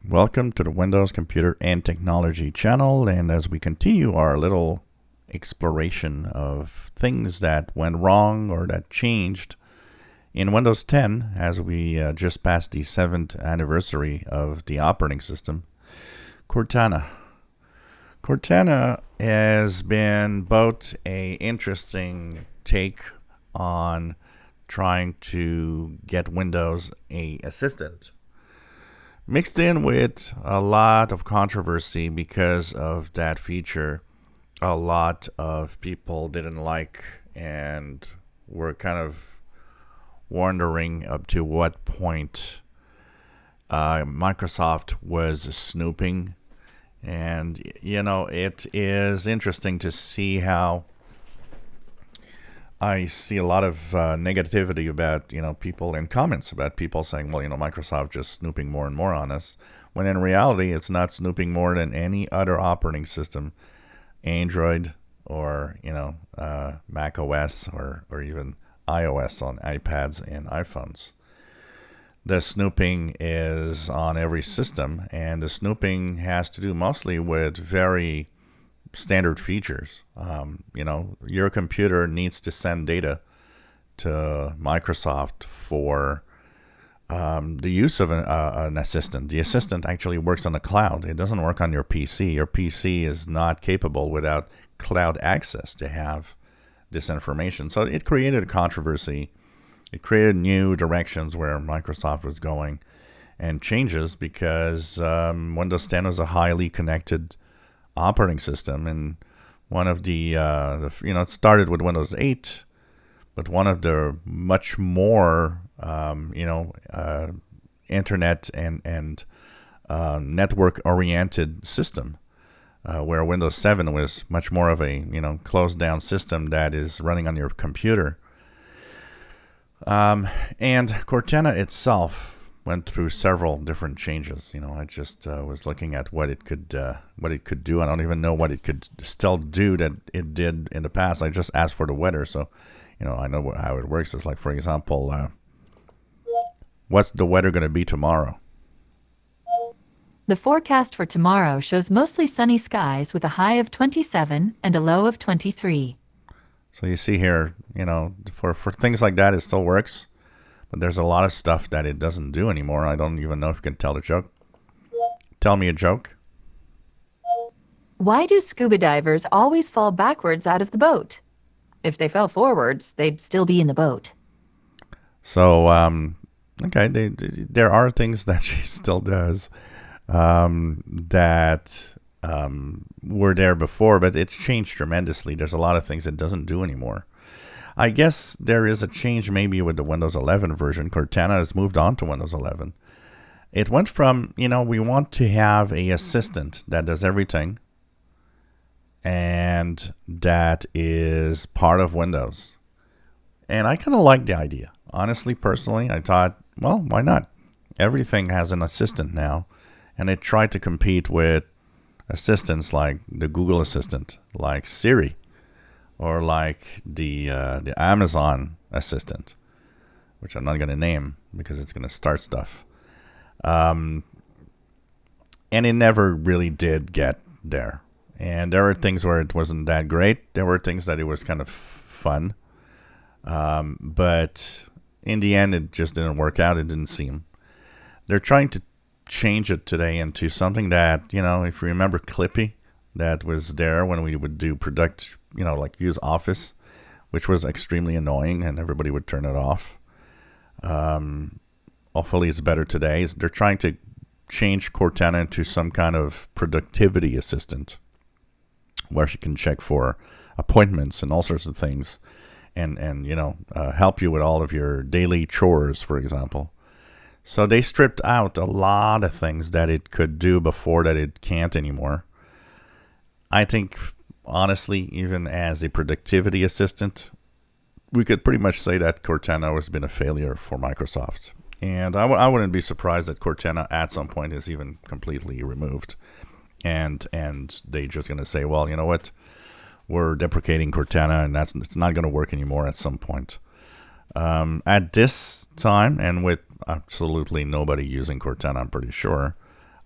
Welcome to the Windows Computer and Technology channel, and as we continue our little exploration of things that went wrong or that changed in Windows 10, as we just passed the 7th anniversary of the operating system, Cortana. Cortana has been both a interesting take on trying to get Windows a assistant, mixed in with a lot of controversy because of that feature. A lot of people didn't like and were kind of wondering up to what point Microsoft was snooping. And, it is interesting to see how I see a lot of negativity about, people in comments about people saying, well, Microsoft just snooping more and more on us, when in reality, it's not snooping more than any other operating system, Android or, Mac OS or even iOS on iPads and iPhones. The snooping is on every system, and the snooping has to do mostly with very standard features. Your computer needs to send data to Microsoft for the use of an assistant. The assistant actually works on the cloud. It doesn't work on your PC. Your PC is not capable without cloud access to have this information. So it created a controversy. It created new directions where Microsoft was going and changes because Windows 10 was a highly connected operating system, and one of it started with Windows 8, but one of the much more internet and network oriented system, where Windows 7 was much more of a closed down system that is running on your computer. And Cortana itself went through several different changes. I just was looking at what it could do. I don't even know what it could still do that it did in the past. I just asked for the weather, so I know how it works. It's like, for example, what's the weather going to be tomorrow? The forecast for tomorrow shows mostly sunny skies with a high of 27 and a low of 23. So you see here, for things like that, it still works. But there's a lot of stuff that it doesn't do anymore. I don't even know if you can tell the joke. Tell me a joke. Why do scuba divers always fall backwards out of the boat? If they fell forwards, they'd still be in the boat. So, okay, there are things that she still does that were there before, but it's changed tremendously. There's a lot of things it doesn't do anymore. I guess there is a change maybe with the Windows 11 version. Cortana has moved on to Windows 11. It went from, we want to have a assistant that does everything and that is part of Windows. And I kind of like the idea. Honestly, personally, I thought, well, why not? Everything has an assistant now. And it tried to compete with assistants like the Google Assistant, like Siri, or like the Amazon Assistant, which I'm not going to name because it's going to start stuff. And it never really did get there. And there were things where it wasn't that great. There were things that it was kind of fun. But in the end, it just didn't work out. It didn't seem. They're trying to change it today into something that, if you remember Clippy, that was there when we would do like use Office, which was extremely annoying and everybody would turn it off. Hopefully it's better today. They're trying to change Cortana into some kind of productivity assistant where she can check for appointments and all sorts of things and help you with all of your daily chores, for example. So they stripped out a lot of things that it could do before that it can't anymore. I think, honestly, even as a productivity assistant, we could pretty much say that Cortana has been a failure for Microsoft. And I wouldn't be surprised that Cortana at some point is even completely removed. And they're just going to say, well, you know what? We're deprecating Cortana, and it's not going to work anymore at some point. At this time, and with absolutely nobody using Cortana, I'm pretty sure,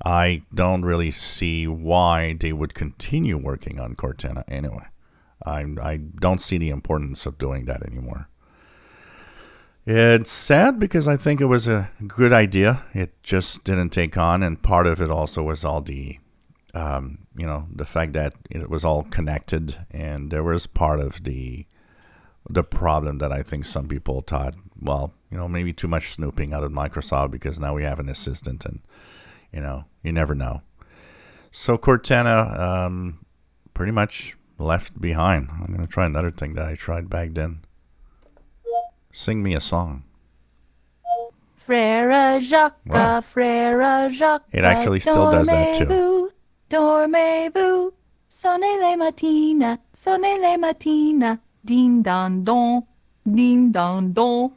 I don't really see why they would continue working on Cortana anyway. I don't see the importance of doing that anymore. It's sad because I think it was a good idea. It just didn't take on, and part of it also was all the, the fact that it was all connected, and there was part of the problem that I think some people thought, well, maybe too much snooping out of Microsoft because now we have an assistant, and you never know. So Cortana pretty much left behind. I'm gonna try another thing that I tried back then. Sing me a song. Frère Jacques, Wow. Frère Jacques, It actually still does that too. Dormez-vous, sonnez les matines, sonnez les matines, ding dong dong, ding dong dong.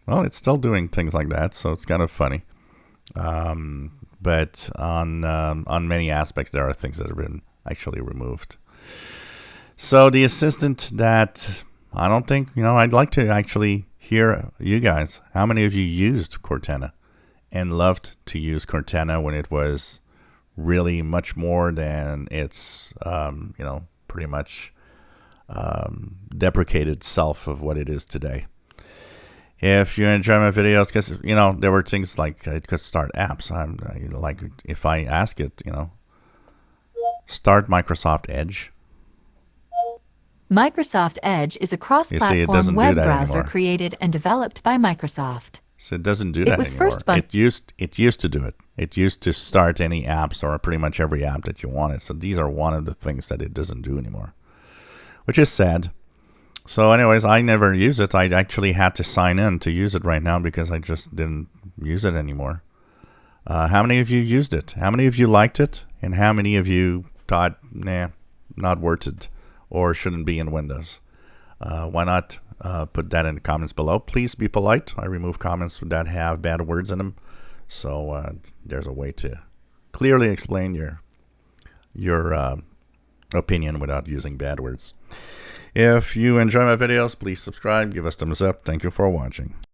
Well, it's still doing things like that, so it's kind of funny. But on many aspects, there are things that have been actually removed. So the assistant that I don't think, I'd like to actually hear you guys. How many of you used Cortana and loved to use Cortana when it was really much more than its, pretty much deprecated self of what it is today? If you enjoy my videos, because there were things like it could start apps. I'm like, if I ask it, start Microsoft Edge. Microsoft Edge is a cross-platform web browser anymore. created and developed by Microsoft. So it doesn't do that was anymore. first It used to do it. It used to start any apps or pretty much every app that you wanted. So these are one of the things that it doesn't do anymore, which is sad. So anyways, I never use it. I actually had to sign in to use it right now because I just didn't use it anymore. How many of you used it? How many of you liked it? And how many of you thought, nah, not worth it, or shouldn't be in Windows? Why not put that in the comments below? Please be polite. I remove comments that have bad words in them. So there's a way to clearly explain your opinion without using bad words. If you enjoy my videos, please subscribe, give us thumbs up. Thank you for watching.